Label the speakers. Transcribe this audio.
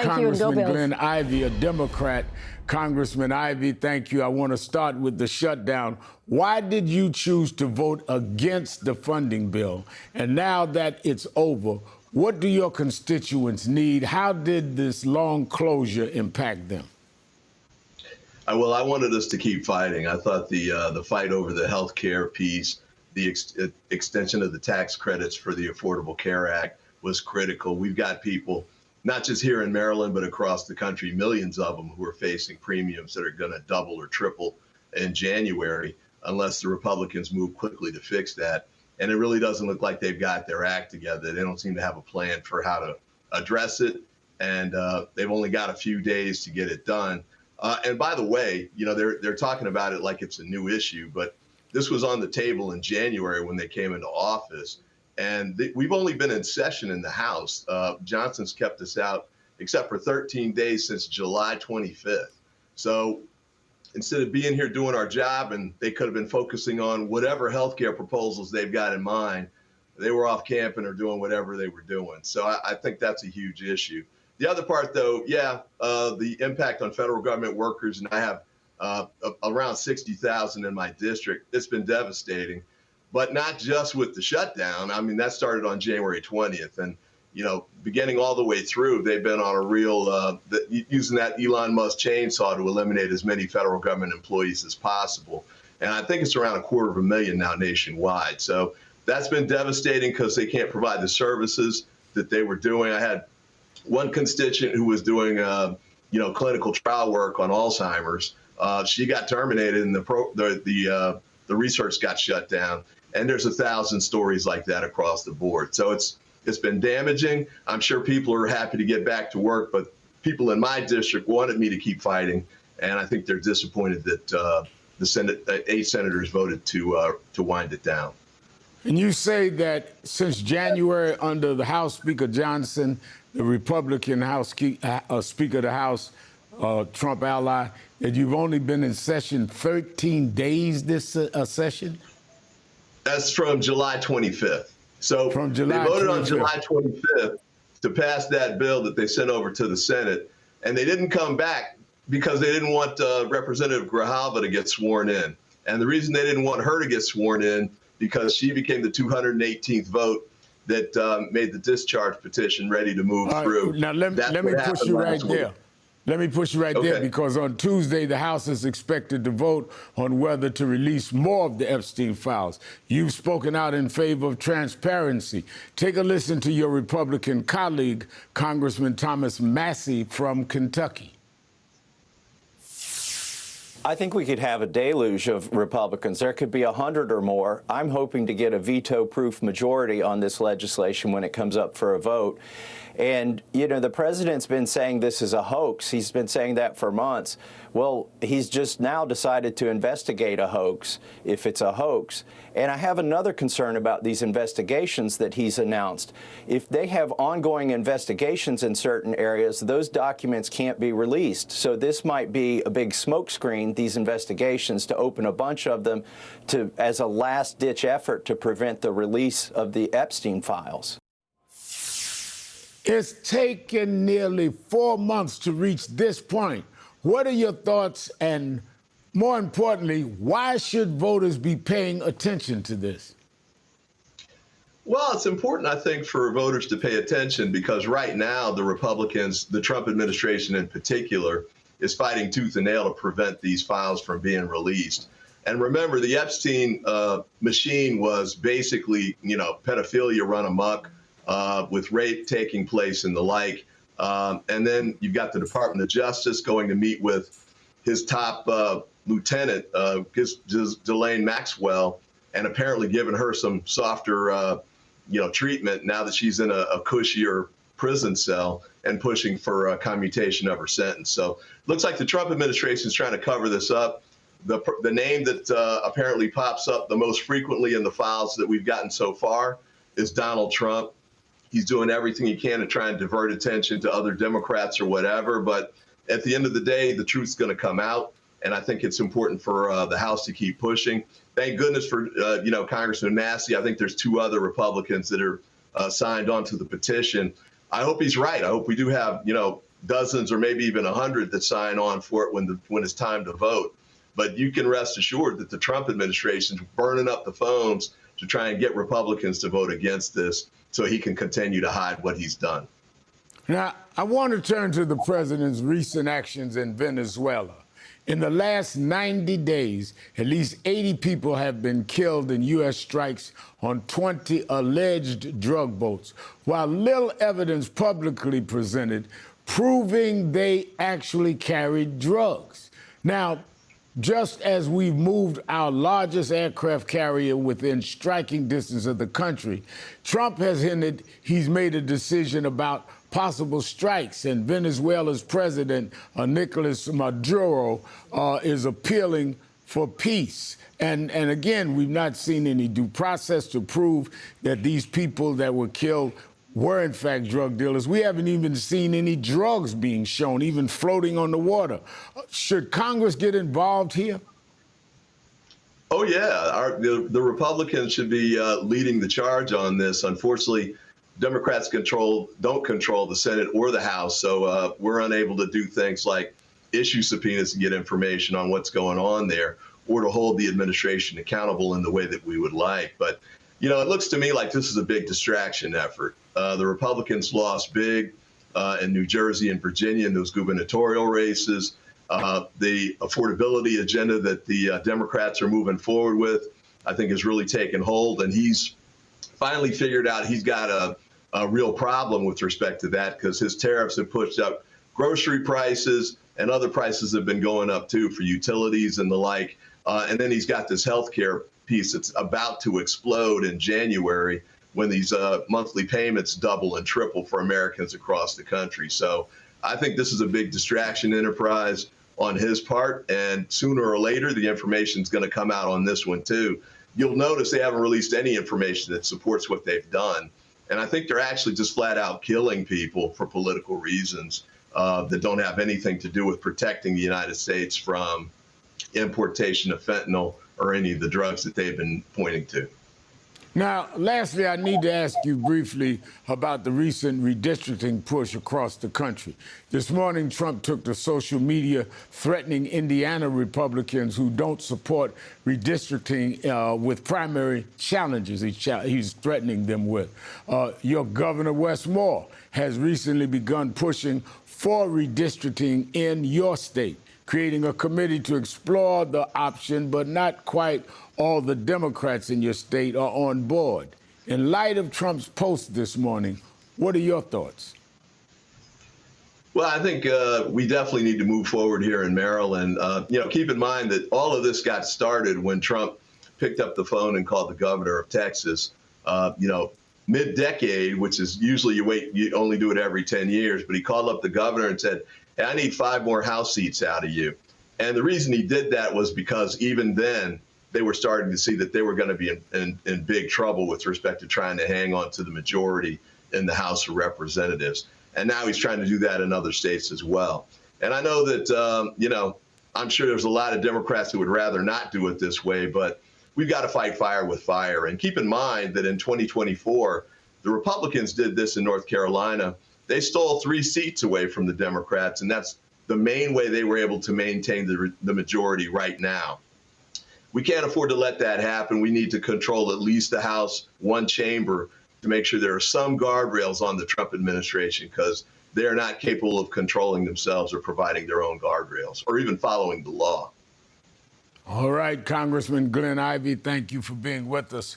Speaker 1: Congressman Glenn Ivey, a Democrat. Congressman Ivey, thank you. I want to start with the shutdown. Why did you choose to vote against the funding bill? And now that it's over, what do your constituents need? How did this long closure impact them?
Speaker 2: Well, I wanted us to keep fighting. I thought the fight over the health care piece, the extension of the tax credits for the Affordable Care Act was critical. We've got people, not just here in Maryland, but across the country, millions of them who are facing premiums that are going to double or triple in January unless the Republicans move quickly to fix that. And it really doesn't look like they've got their act together. They don't seem to have a plan for how to address it. And they've only got a few days to get it done. And by the way, you know, they're talking about it like it's a new issue, but this was on the table in January when they came into office. And we've only been in session in the House. Johnson's kept us out except for 13 days since July 25th. So instead of being here doing our job, and they could have been focusing on whatever healthcare proposals they've got in mind, they were off camping or doing whatever they were doing. So I think that's a huge issue. The other part, though, the impact on federal government workers, and I have around 60,000 in my district. It's been devastating, but not just with the shutdown. I mean, that started on January 20th, and you know, beginning all the way through, they've been on a real using that Elon Musk chainsaw to eliminate as many federal government employees as possible. And I think it's around 250,000 now nationwide. So that's been devastating because they can't provide the services that they were doing. I had one constituent who was doing, clinical trial work on Alzheimer's. She got terminated, and the research got shut down. And there's 1,000 stories like that across the board. So it's been damaging. I'm sure people are happy to get back to work, but people in my district wanted me to keep fighting, and I think they're disappointed that the Senate 8 senators voted to wind it down.
Speaker 1: And you say that since January, under the House Speaker Johnson, the Republican House Speaker of the House, Trump ally, that you've only been in session 13 days this session?
Speaker 2: That's from July 25th. So
Speaker 1: from July
Speaker 2: they voted
Speaker 1: 25th.
Speaker 2: On July 25th to pass that bill that they sent over to the Senate, and they didn't come back because they didn't want Representative Grijalva to get sworn in. And the reason they didn't want her to get sworn in because she became the 218th vote that made the discharge petition ready to move through.
Speaker 1: Now, let me push you right there. Let me push you right there, because on Tuesday, the House is expected to vote on whether to release more of the Epstein files. You've spoken out in favor of transparency. Take a listen to your Republican colleague, Congressman Thomas Massie from Kentucky.
Speaker 3: I think we could have a deluge of Republicans. There could be 100 or more. I'm hoping to get a veto-proof majority on this legislation when it comes up for a vote. And, you know, the president's been saying this is a hoax. He's been saying that for months. Well, he's just now decided to investigate a hoax, if it's a hoax. And I have another concern about these investigations that he's announced. If they have ongoing investigations in certain areas, those documents can't be released. So this might be a big smokescreen, these investigations, to open a bunch of them as a last-ditch effort to prevent the release of the Epstein files.
Speaker 1: It's taken nearly 4 months to reach this point. What are your thoughts? And more importantly, why should voters be paying attention to this?
Speaker 2: Well, it's important, I think, for voters to pay attention because right now the Republicans, the Trump administration in particular, is fighting tooth and nail to prevent these files from being released. And remember, the Epstein machine was basically, pedophilia run amok. With rape taking place and the like. And then you've got the Department of Justice going to meet with his top lieutenant, Ghislaine Maxwell, and apparently giving her some softer, treatment now that she's in a cushier prison cell and pushing for commutation of her sentence. So looks like the Trump administration is trying to cover this up. The name that apparently pops up the most frequently in the files that we've gotten so far is Donald Trump. He's doing everything he can to try and divert attention to other Democrats or whatever. But at the end of the day, the truth's going to come out. And I think it's important for the House to keep pushing. Thank goodness for, Congressman Massie. I think there's 2 other Republicans that are signed on to the petition. I hope he's right. I hope we do have, dozens or maybe even 100 that sign on for it when it's time to vote. But you can rest assured that the Trump administration is burning up the phones to try and get Republicans to vote against this so he can continue to hide what he's done.
Speaker 1: Now, I want to turn to the president's recent actions in Venezuela. In the last 90 days, at least 80 people have been killed in U.S. strikes on 20 alleged drug boats, while little evidence publicly presented proving they actually carried drugs. Now, just as we've moved our largest aircraft carrier within striking distance of the country, Trump has hinted he's made a decision about possible strikes, and Venezuela's president, Nicolas Maduro, is appealing for peace. And again, we've not seen any due process to prove that these people that were killed were in fact drug dealers. We haven't even seen any drugs being shown, even floating on the water. Should Congress get involved here?
Speaker 2: Oh, yeah. The Republicans should be leading the charge on this. Unfortunately, Democrats don't control the Senate or the House, so we're unable to do things like issue subpoenas to get information on what's going on there or to hold the administration accountable in the way that we would like. But, you know, it looks to me like this is a big distraction effort. The Republicans lost big in New Jersey and Virginia in those gubernatorial races. The affordability agenda that the Democrats are moving forward with, I think, has really taken hold. And he's finally figured out he's got a real problem with respect to that, because his tariffs have pushed up grocery prices and other prices have been going up, too, for utilities and the like. And then he's got this health care piece that's about to explode in January when these monthly payments double and triple for Americans across the country. So I think this is a big distraction enterprise on his part. And sooner or later, the information is going to come out on this one, too. You'll notice they haven't released any information that supports what they've done. And I think they're actually just flat out killing people for political reasons that don't have anything to do with protecting the United States from importation of fentanyl or any of the drugs that they've been pointing to.
Speaker 1: Now, lastly, I need to ask you briefly about the recent redistricting push across the country. This morning, Trump took to social media threatening Indiana Republicans who don't support redistricting with primary challenges he's threatening them with. Your Governor, Wes Moore, has recently begun pushing for redistricting in your state, creating a committee to explore the option, but not quite all the Democrats in your state are on board. In light of Trump's post this morning, what are your thoughts?
Speaker 2: Well, I think we definitely need to move forward here in Maryland. You know, keep in mind that all of this got started when Trump picked up the phone and called the governor of Texas, you know, mid-decade, which is usually you only do it every 10 years, but he called up the governor and said, hey, I need 5 more House seats out of you. And the reason he did that was because even then they were starting to see that they were going to be in big trouble with respect to trying to hang on to the majority in the House of Representatives. And now he's trying to do that in other states as well. And I know that, you know, I'm sure there's a lot of Democrats who would rather not do it this way, but we've got to fight fire with fire. And keep in mind that in 2024, the Republicans did this in North Carolina. They stole 3 seats away from the Democrats, and that's the main way they were able to maintain the majority right now. We can't afford to let that happen. We need to control at least the House, one chamber, to make sure there are some guardrails on the Trump administration, because they're not capable of controlling themselves or providing their own guardrails or even following the law.
Speaker 1: All right, Congressman Glenn Ivey, thank you for being with us